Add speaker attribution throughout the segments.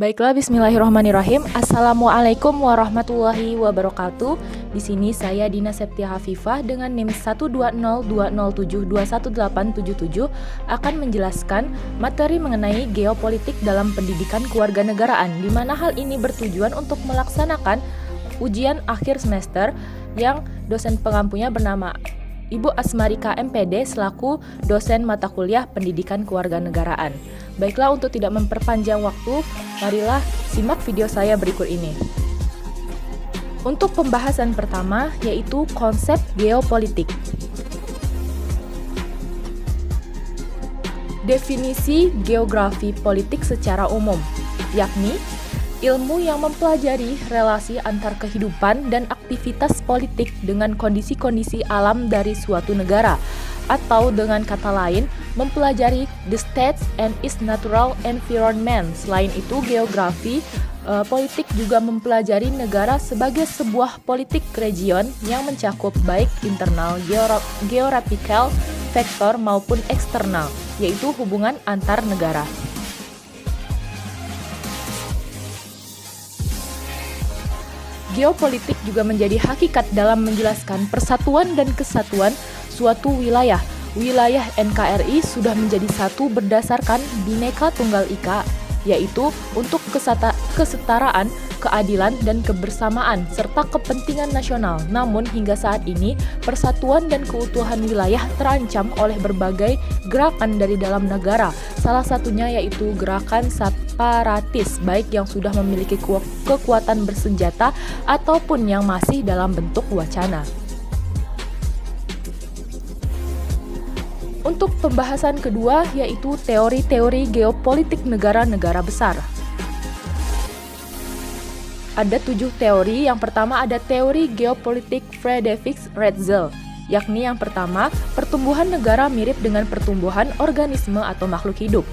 Speaker 1: Baiklah, bismillahirrahmanirrahim. Assalamualaikum warahmatullahi wabarakatuh. Di sini saya Dina Septia Hafifah dengan NIM 12020721877 akan menjelaskan materi mengenai geopolitik dalam pendidikan kewarganegaraan, di mana hal ini bertujuan untuk melaksanakan ujian akhir semester yang dosen pengampunya bernama Ibu Asmarika MPD selaku dosen mata kuliah Pendidikan Kewarganegaraan. Baiklah, untuk tidak memperpanjang waktu, marilah simak video saya berikut ini. Untuk pembahasan pertama yaitu konsep geopolitik. Definisi geografi politik secara umum, yakni ilmu yang mempelajari relasi antar kehidupan dan aktivitas politik dengan kondisi-kondisi alam dari suatu negara, atau dengan kata lain, mempelajari the states and its natural environment. Selain itu, geografi politik juga mempelajari negara sebagai sebuah politik region yang mencakup baik internal geographical factor maupun eksternal, yaitu hubungan antar negara. Geopolitik juga menjadi hakikat dalam menjelaskan persatuan dan kesatuan suatu wilayah. Wilayah NKRI sudah menjadi satu berdasarkan Bhinneka Tunggal Ika, yaitu untuk kesetaraan, keadilan, dan kebersamaan, serta kepentingan nasional. Namun hingga saat ini, persatuan dan keutuhan wilayah terancam oleh berbagai gerakan dari dalam negara. Salah satunya yaitu gerakan separatis, baik yang sudah memiliki kekuatan bersenjata ataupun yang masih dalam bentuk wacana. Untuk pembahasan kedua yaitu teori-teori geopolitik negara-negara besar. Ada 7 teori. Yang pertama ada teori geopolitik Friedrich Ratzel, yakni yang pertama, pertumbuhan negara mirip dengan pertumbuhan organisme atau makhluk hidup.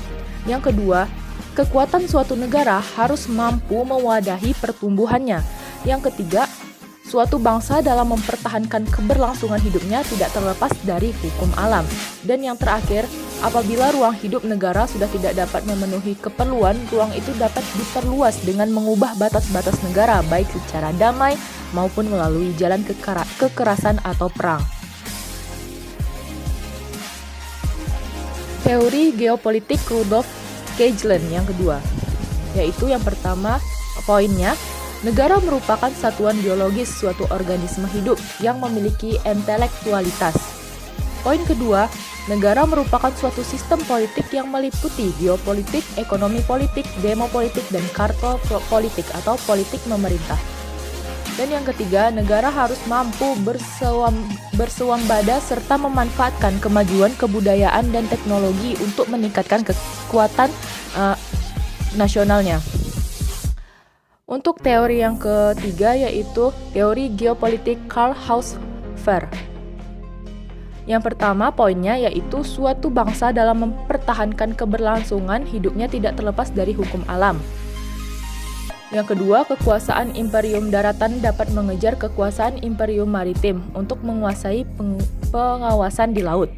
Speaker 1: Yang kedua, kekuatan suatu negara harus mampu mewadahi pertumbuhannya. Yang ketiga, suatu bangsa dalam mempertahankan keberlangsungan hidupnya tidak terlepas dari hukum alam. Dan yang terakhir, apabila ruang hidup negara sudah tidak dapat memenuhi keperluan, ruang itu dapat diperluas dengan mengubah batas-batas negara, baik secara damai maupun melalui jalan kekerasan atau perang. Teori geopolitik Rudolf Kagan yang kedua, yaitu yang pertama poinnya, negara merupakan satuan biologis suatu organisme hidup yang memiliki intelektualitas. Poin kedua, negara merupakan suatu sistem politik yang meliputi geopolitik, ekonomi politik, demopolitik, dan kartel politik atau politik memerintah. Dan yang ketiga, negara harus mampu bersuambada serta memanfaatkan kemajuan kebudayaan dan teknologi untuk meningkatkan kekuatan nasionalnya. Untuk teori yang ketiga yaitu teori geopolitik Karl Haushofer. Yang pertama poinnya yaitu suatu bangsa dalam mempertahankan keberlangsungan hidupnya tidak terlepas dari hukum alam. Yang kedua, kekuasaan imperium daratan dapat mengejar kekuasaan imperium maritim untuk menguasai pengawasan di laut.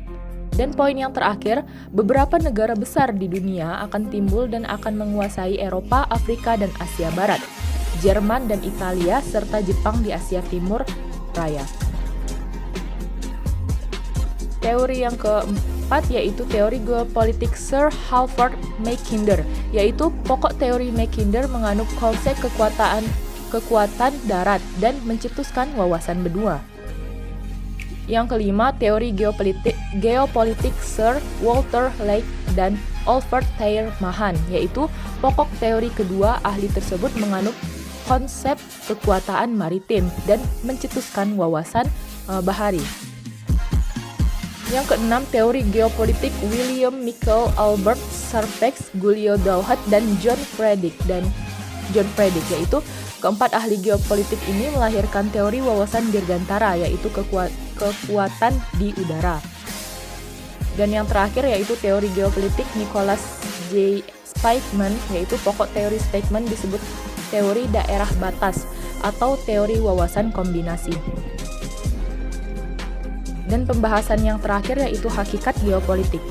Speaker 1: Dan poin yang terakhir, beberapa negara besar di dunia akan timbul dan akan menguasai Eropa, Afrika, dan Asia Barat, Jerman dan Italia, serta Jepang di Asia Timur Raya. Teori yang keempat yaitu teori geopolitik Sir Halford Mackinder, yaitu pokok teori Mackinder menganut konsep kekuatan darat dan mencetuskan wawasan benua. Yang kelima, teori geopolitik Sir Walter Lake dan Alfred Thayer Mahan, yaitu pokok teori kedua ahli tersebut menganut konsep kekuatan maritim dan mencetuskan wawasan bahari. Yang keenam, teori geopolitik William Michael Albert Sarpex, Giulio Douhet, dan John Frederick, yaitu keempat ahli geopolitik ini melahirkan teori wawasan dirgantara, yaitu kekuatan di udara. Dan yang terakhir yaitu teori geopolitik Nicholas J. Spykman, yaitu pokok teori Spykman disebut teori daerah batas atau teori wawasan kombinasi. Dan pembahasan yang terakhir yaitu hakikat geopolitik.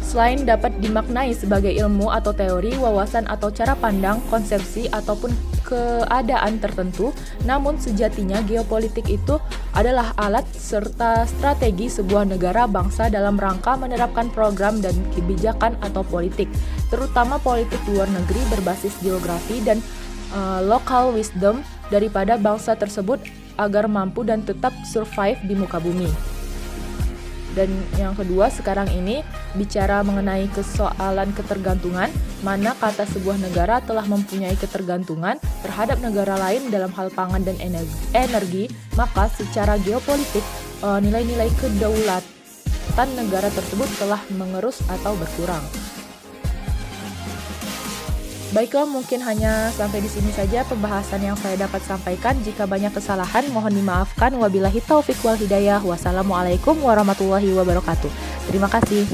Speaker 1: Selain dapat dimaknai sebagai ilmu atau teori, wawasan atau cara pandang, konsepsi, ataupun keadaan tertentu, namun sejatinya geopolitik itu adalah alat serta strategi sebuah negara bangsa dalam rangka menerapkan program dan kebijakan atau politik, terutama politik luar negeri berbasis geografi dan local wisdom daripada bangsa tersebut agar mampu dan tetap survive di muka bumi. Dan yang kedua, sekarang ini bicara mengenai kesoalan ketergantungan, mana kata sebuah negara telah mempunyai ketergantungan terhadap negara lain dalam hal pangan dan energi, maka secara geopolitik nilai-nilai kedaulatan negara tersebut telah mengerus atau berkurang. Baiklah, mungkin hanya sampai di sini saja pembahasan yang saya dapat sampaikan. Jika banyak kesalahan, mohon dimaafkan. Wabillahi taufiq wal hidayah. Wassalamualaikum warahmatullahi wabarakatuh. Terima kasih.